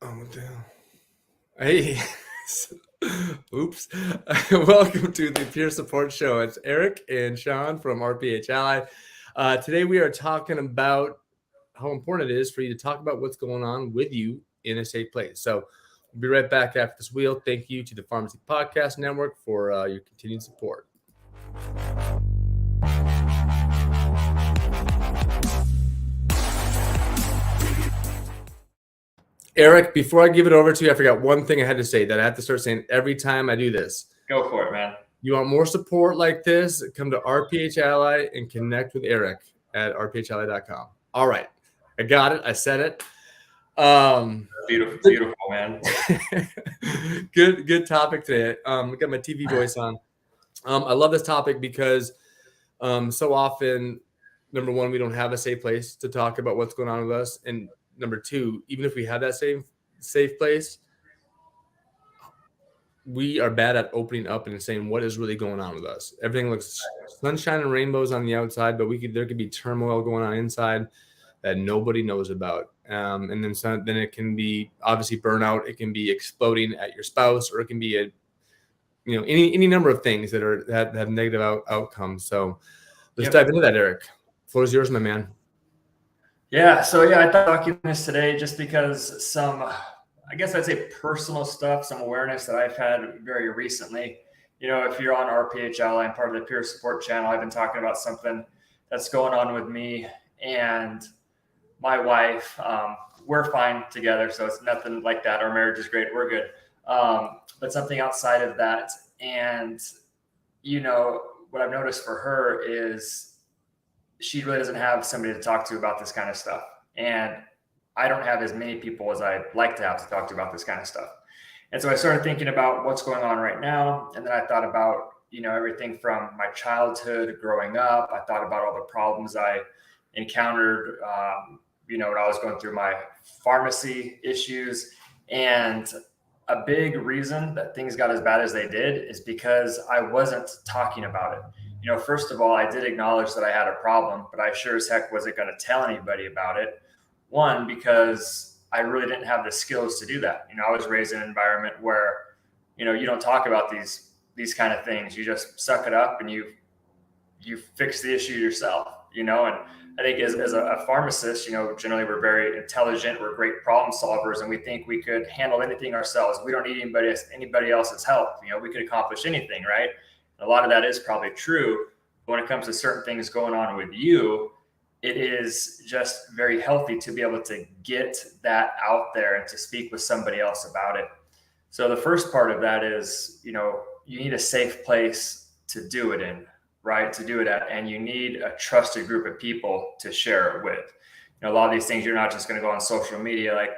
Oh, what the hell? Hey, oops. Welcome to the Peer Support Show. It's Eric and Sean from RPH Ally. Today we are talking about how important it is for you to talk about what's going on with you in a safe place. So we'll be right back after this wheel. Thank you to the Pharmacy Podcast Network for your continued support. Eric, before I give it over to you, I forgot one thing I had to say that I have to start saying every time I do this. Go for it, man. You want more support like this? Come to RPH Ally and connect with Eric at rphally.com. All right. I got it. I said it. Beautiful, man. Good topic today. I got my TV voice on. I love this topic because so often, number one, we don't have a safe place to talk about what's going on with us. And number two, even if we have that safe place, we are bad at opening up and saying what is really going on with us. Everything looks sunshine and rainbows on the outside, but there could be turmoil going on inside that nobody knows about. And then it can be obviously burnout. It can be exploding at your spouse, or it can be any number of things that have negative outcomes. So let's dive into that, Eric. Floor is yours, my man. Yeah. So I thought about this today just because some, I guess I'd say personal stuff, some awareness that I've had very recently. If you're on RPH Ally and part of the peer support channel, I've been talking about something that's going on with me and my wife. We're fine together, so it's nothing like that. Our marriage is great. We're good. But something outside of that. And, what I've noticed for her is she really doesn't have somebody to talk to about this kind of stuff. And I don't have as many people as I'd like to have to talk to about this kind of stuff. And so I started thinking about what's going on right now. And then I thought about, everything from my childhood growing up. I thought about all the problems I encountered, when I was going through my pharmacy issues. And a big reason that things got as bad as they did is because I wasn't talking about it. First of all, I did acknowledge that I had a problem, but I sure as heck wasn't going to tell anybody about it. One, because I really didn't have the skills to do that. I was raised in an environment where, you don't talk about these kind of things. You just suck it up and you fix the issue yourself, and I think as a pharmacist, generally we're very intelligent, we're great problem solvers, and we think we could handle anything ourselves. We don't need anybody else's help. We could accomplish anything, right? And a lot of that is probably true. But when it comes to certain things going on with you, it is just very healthy to be able to get that out there and to speak with somebody else about it. So the first part of that is, you need a safe place to do it in, right? To do it at, and you need a trusted group of people to share it with. A lot of these things, you're not just going to go on social media like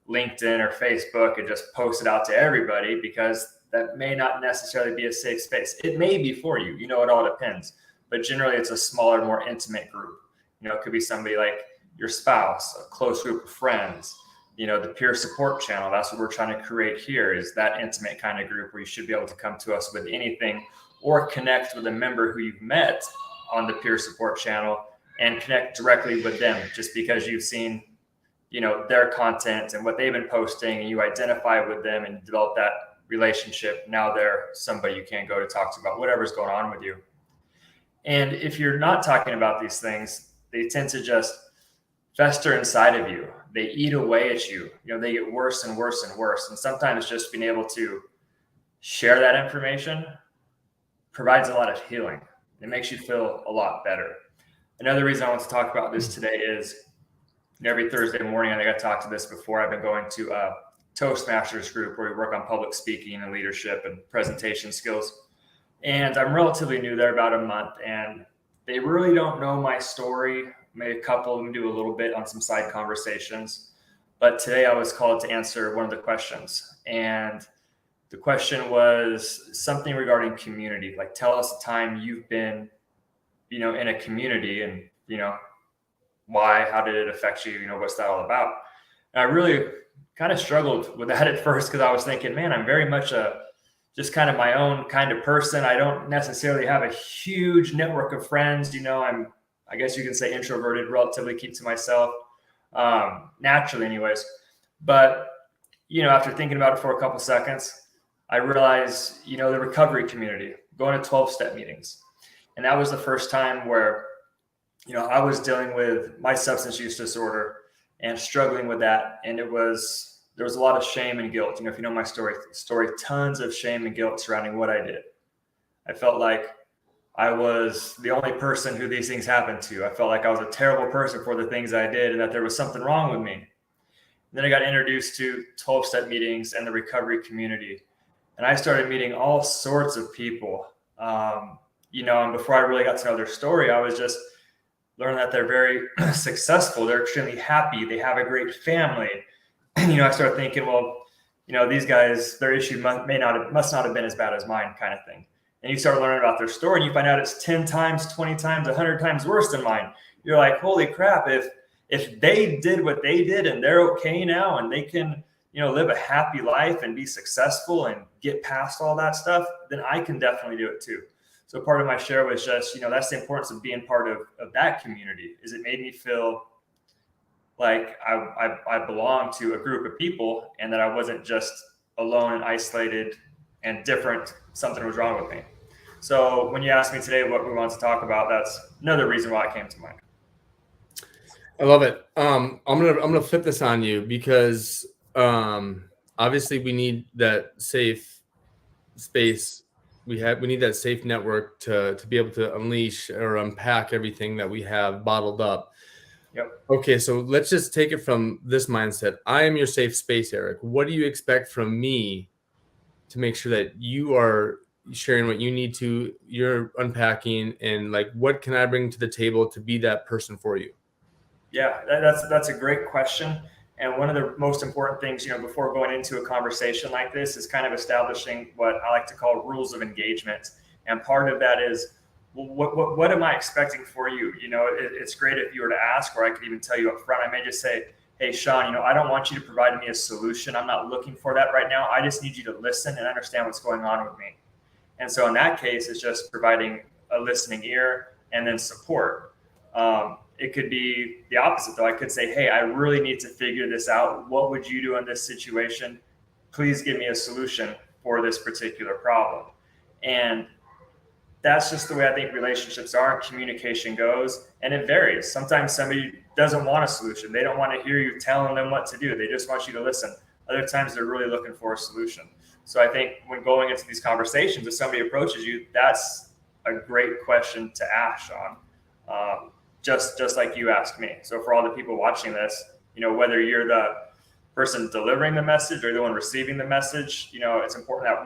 LinkedIn or Facebook and just post it out to everybody, because that may not necessarily be a safe space. It may be for you, it all depends. But generally it's a smaller, more intimate group. It could be somebody like your spouse, a close group of friends, the peer support channel. That's what we're trying to create here, is that intimate kind of group where you should be able to come to us with anything, or connect with a member who you've met on the peer support channel and connect directly with them just because you've seen, their content and what they've been posting, and you identify with them and develop that relationship. Now they're somebody you can go to talk to about whatever's going on with you. And if you're not talking about these things, they tend to just fester inside of you. They eat away at you. They get worse and worse and worse. And sometimes just being able to share that information provides a lot of healing. It makes you feel a lot better. Another reason I want to talk about this today is every Thursday morning, I think I talked to this before, I've been going to a Toastmasters group where we work on public speaking and leadership and presentation skills. And I'm relatively new there, about a month, and they really don't know my story. Maybe a couple of them do a little bit on some side conversations. But today I was called to answer one of the questions. And the question was something regarding community. Like, tell us a time you've been, in a community, and, why, how did it affect you? What's that all about? And I really kind of struggled with that at first, because I was thinking, man, I'm very much just kind of my own kind of person. I don't necessarily have a huge network of friends. I guess you can say introverted, relatively keep to myself, naturally anyways. But after thinking about it for a couple seconds, I realized, the recovery community, going to 12-step meetings. And that was the first time where, I was dealing with my substance use disorder and struggling with that. And there was a lot of shame and guilt. If you know my story, tons of shame and guilt surrounding what I did. I felt like I was the only person who these things happened to. I felt like I was a terrible person for the things I did and that there was something wrong with me. And then I got introduced to 12-step meetings and the recovery community. And I started meeting all sorts of people. And before I really got to know their story, I was just learning that they're very successful. They're extremely happy. They have a great family. I started thinking, well, these guys, their issue must not have been as bad as mine, kind of thing. And you start learning about their story and you find out it's 10 times, 20 times, 100 times worse than mine. You're like, holy crap, if they did what they did and they're okay now and they can, live a happy life and be successful and get past all that stuff, then I can definitely do it too. So part of my share was just, that's the importance of being part of that community, is it made me feel like I belonged to a group of people and that I wasn't just alone and isolated and different. Something was wrong with me. So when you ask me today what we want to talk about, that's another reason why it came to mind. I love it. I'm gonna flip this on you because obviously we need that safe space. We need that safe network to be able to unleash or unpack everything that we have bottled up. Yep. Okay, so let's just take it from this mindset. I am your safe space, Eric. What do you expect from me to make sure that you are sharing what you need to, you're unpacking, and like, what can I bring to the table to be that person for you? Yeah, that's a great question. And one of the most important things, before going into a conversation like this is kind of establishing what I like to call rules of engagement. And part of that is, what am I expecting for you? It's great if you were to ask, or I could even tell you up front. I may just say, hey, Sean, I don't want you to provide me a solution. I'm not looking for that right now. I just need you to listen and understand what's going on with me. And so in that case, it's just providing a listening ear and then support. It could be the opposite, though. I could say, hey, I really need to figure this out. What would you do in this situation? Please give me a solution for this particular problem. And that's just the way I think relationships are and communication goes. And it varies. Sometimes somebody doesn't want a solution. They don't want to hear you telling them what to do. They just want you to listen. Other times they're really looking for a solution. So I think when going into these conversations, if somebody approaches you, that's a great question to ask, Sean. Just like you asked me. So for all the people watching this, whether you're the person delivering the message or the one receiving the message, it's important that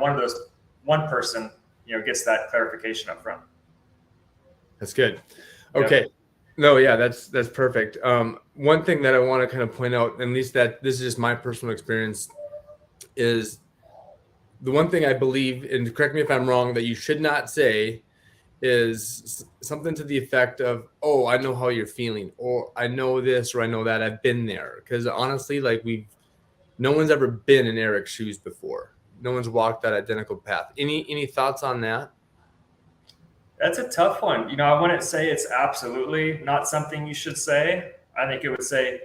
one person, gets that clarification up front. That's good. Okay. Yep. No, yeah, that's perfect. One thing that I want to kind of point out, at least that this is just my personal experience, is the one thing I believe, and correct me if I'm wrong, that you should not say is something to the effect of, oh, I know how you're feeling, or I know this, or I know that, I've been there. Because honestly, like, no one's ever been in Eric's shoes before. No one's walked that identical path. Any thoughts on that? That's a tough one. I wouldn't say it's absolutely not something you should say. I think it would say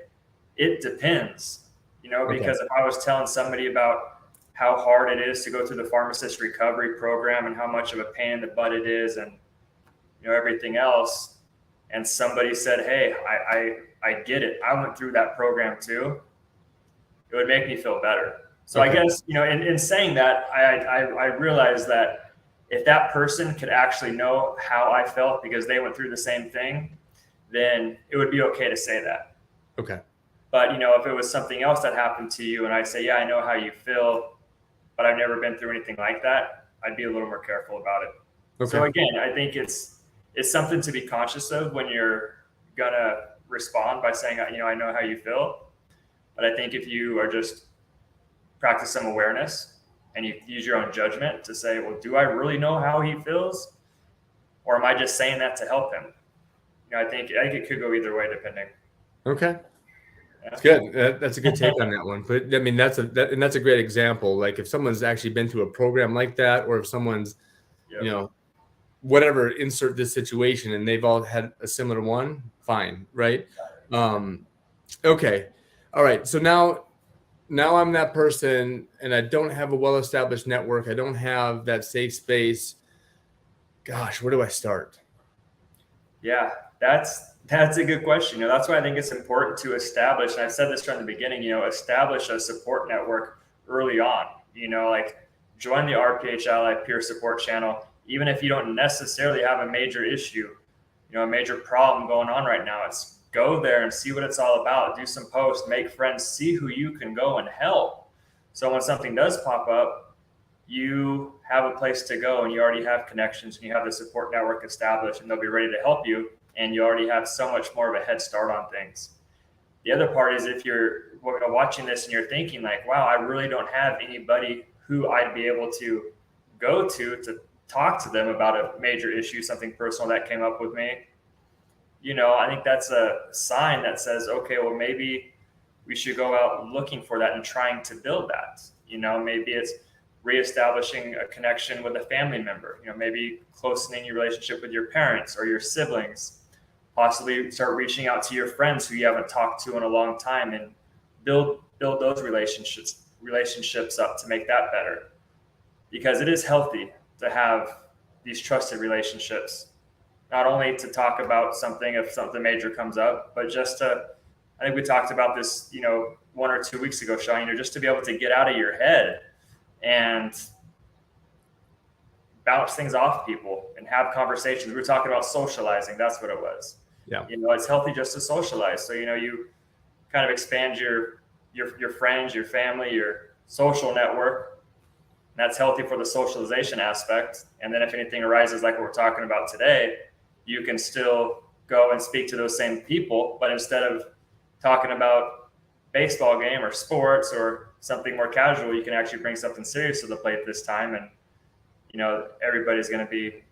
it depends, because if I was telling somebody about how hard it is to go through the pharmacist recovery program and how much of a pain in the butt it is and, everything else, and somebody said, hey, I get it. I went through that program too. It would make me feel better. So I guess, in saying that, I realized that if that person could actually know how I felt because they went through the same thing, then it would be okay to say that. Okay. But, if it was something else that happened to you and I say, yeah, I know how you feel, but I've never been through anything like that, I'd be a little more careful about it. Okay. So again, I think it's something to be conscious of when you're going to respond by saying, I know how you feel. But I think if you are just practice some awareness and you use your own judgment to say, well, do I really know how he feels? Or am I just saying that to help him? I think it could go either way depending. Okay. That's good. That's a good take on that one. But I mean, that's a great example. Like if someone's actually been through a program like that, or if someone's, whatever, insert this situation and they've all had a similar one, fine. Right. Okay. All right. So now now I'm that person and I don't have a well-established network. I don't have that safe space. Gosh, where do I start? Yeah, that's a good question. That's why I think it's important to establish, and I've said this from the beginning, establish a support network early on. Like join the RPH Ally peer support channel, even if you don't necessarily have a major issue, a major problem going on right now. It's go there and see what it's all about. Do some posts, make friends, see who you can go and help. So when something does pop up, you have a place to go and you already have connections and you have the support network established and they'll be ready to help you. And you already have so much more of a head start on things. The other part is if you're watching this and you're thinking like, wow, I really don't have anybody who I'd be able to go to talk to them about a major issue, something personal that came up with me. I think that's a sign that says, okay, well, maybe we should go out looking for that and trying to build that. Maybe it's reestablishing a connection with a family member, maybe closening your relationship with your parents or your siblings, possibly start reaching out to your friends who you haven't talked to in a long time and build those relationships up to make that better. Because it is healthy to have these trusted relationships, not only to talk about something if something major comes up, but just to, I think we talked about this, 1 or 2 weeks ago, Sean, just to be able to get out of your head and bounce things off people and have conversations. We were talking about socializing. That's what it was. Yeah. It's healthy just to socialize. So, you kind of expand your friends, your family, your social network. And that's healthy for the socialization aspect. And then if anything arises like what we're talking about today, you can still go and speak to those same people, but instead of talking about baseball game or sports or something more casual, you can actually bring something serious to the plate this time. And, everybody's going to be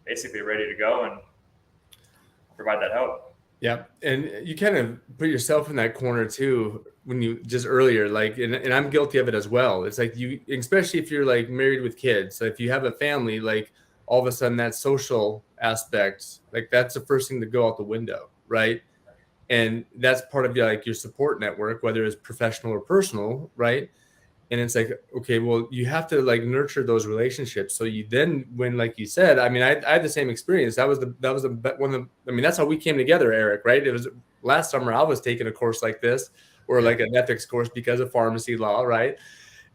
basically ready to go and provide that help. Yeah. And you kind of put yourself in that corner too, when you just earlier, like, and I'm guilty of it as well. It's like you, especially if you're like married with kids, so if you have a family, like all of a sudden that social aspect, like that's the first thing to go out the window. Right. And that's part of your support network, whether it's professional or personal. Right. And it's like, okay, well, you have to like nurture those relationships. So you then, when, like you said, I mean, I had the same experience. That was one of the, I mean, that's how we came together, Eric, right? It was last summer I was taking a course like this, or like an ethics course because of pharmacy law, right?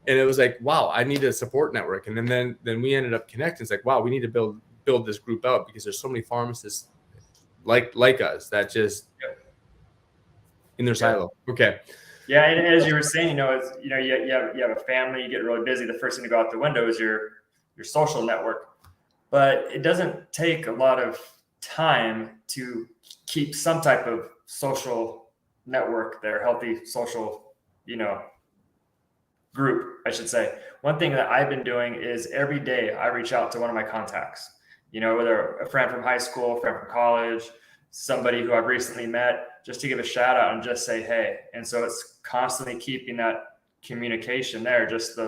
And it was like, wow, I need a support network. And then we ended up connecting. It's like, wow, we need to build this group out because there's so many pharmacists like us that just in their silo. Okay. Yeah, and as you were saying, you have a family, you get really busy. The first thing to go out the window is your social network. But it doesn't take a lot of time to keep some type of social network there, healthy social, group, I should say. One thing that I've been doing is every day I reach out to one of my contacts, whether a friend from high school, a friend from college, somebody who I've recently met, just to give a shout out and just say, hey. And so it's constantly keeping that communication there, just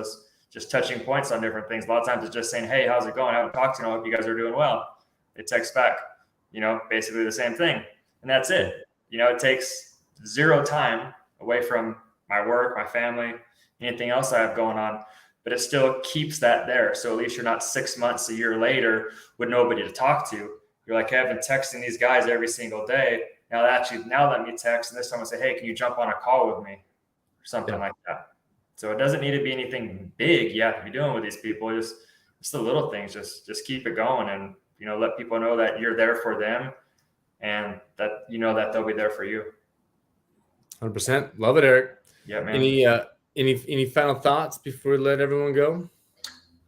touching points on different things. A lot of times it's just saying, hey, how's it going? I haven't talked to you. I hope you guys are doing well. They text back, basically the same thing. And that's it. It takes zero time away from my work, my family, anything else I have going on, but it still keeps that there. So at least you're not 6 months, a year later with nobody to talk to. You're like, hey, I've been texting these guys every single day. Now let me text. And this time I say, hey, can you jump on a call with me? Or something like that. So it doesn't need to be anything big you have to be doing with these people. Just the little things, just keep it going and, let people know that you're there for them and that, that they'll be there for you. 100%. Love it, Eric. Yeah, man. Any final thoughts before we let everyone go?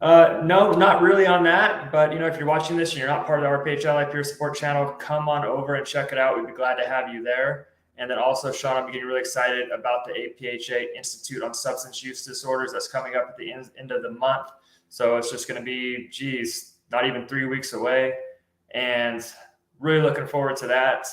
No, not really on that. But, if you're watching this and you're not part of the RPH Ally Peer Support channel, come on over and check it out. We'd be glad to have you there. And then also, Sean, I'm getting really excited about the APHA Institute on Substance Use Disorders that's coming up at the end of the month. So it's just going to be, not even 3 weeks away. And really looking forward to that.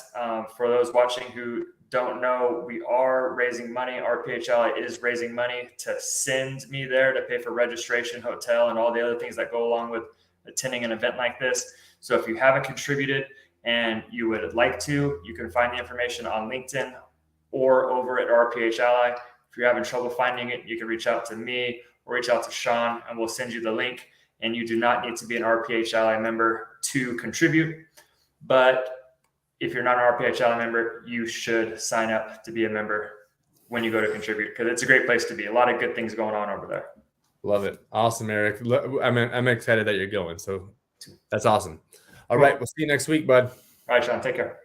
For those watching who don't know, we are raising money. RPH Ally is raising money to send me there to pay for registration, hotel, and all the other things that go along with attending an event like this. So if you haven't contributed and you would like to, you can find the information on LinkedIn or over at RPH Ally. If you're having trouble finding it, you can reach out to me or reach out to Sean, and we'll send you the link. And you do not need to be an RPH Ally member to contribute. But if you're not an RPH Ally member, you should sign up to be a member when you go to contribute, because it's a great place to be. A lot of good things going on over there. Love it. Awesome, Eric. I'm excited that you're going. So that's awesome. All right. We'll see you next week, bud. All right, Sean. Take care.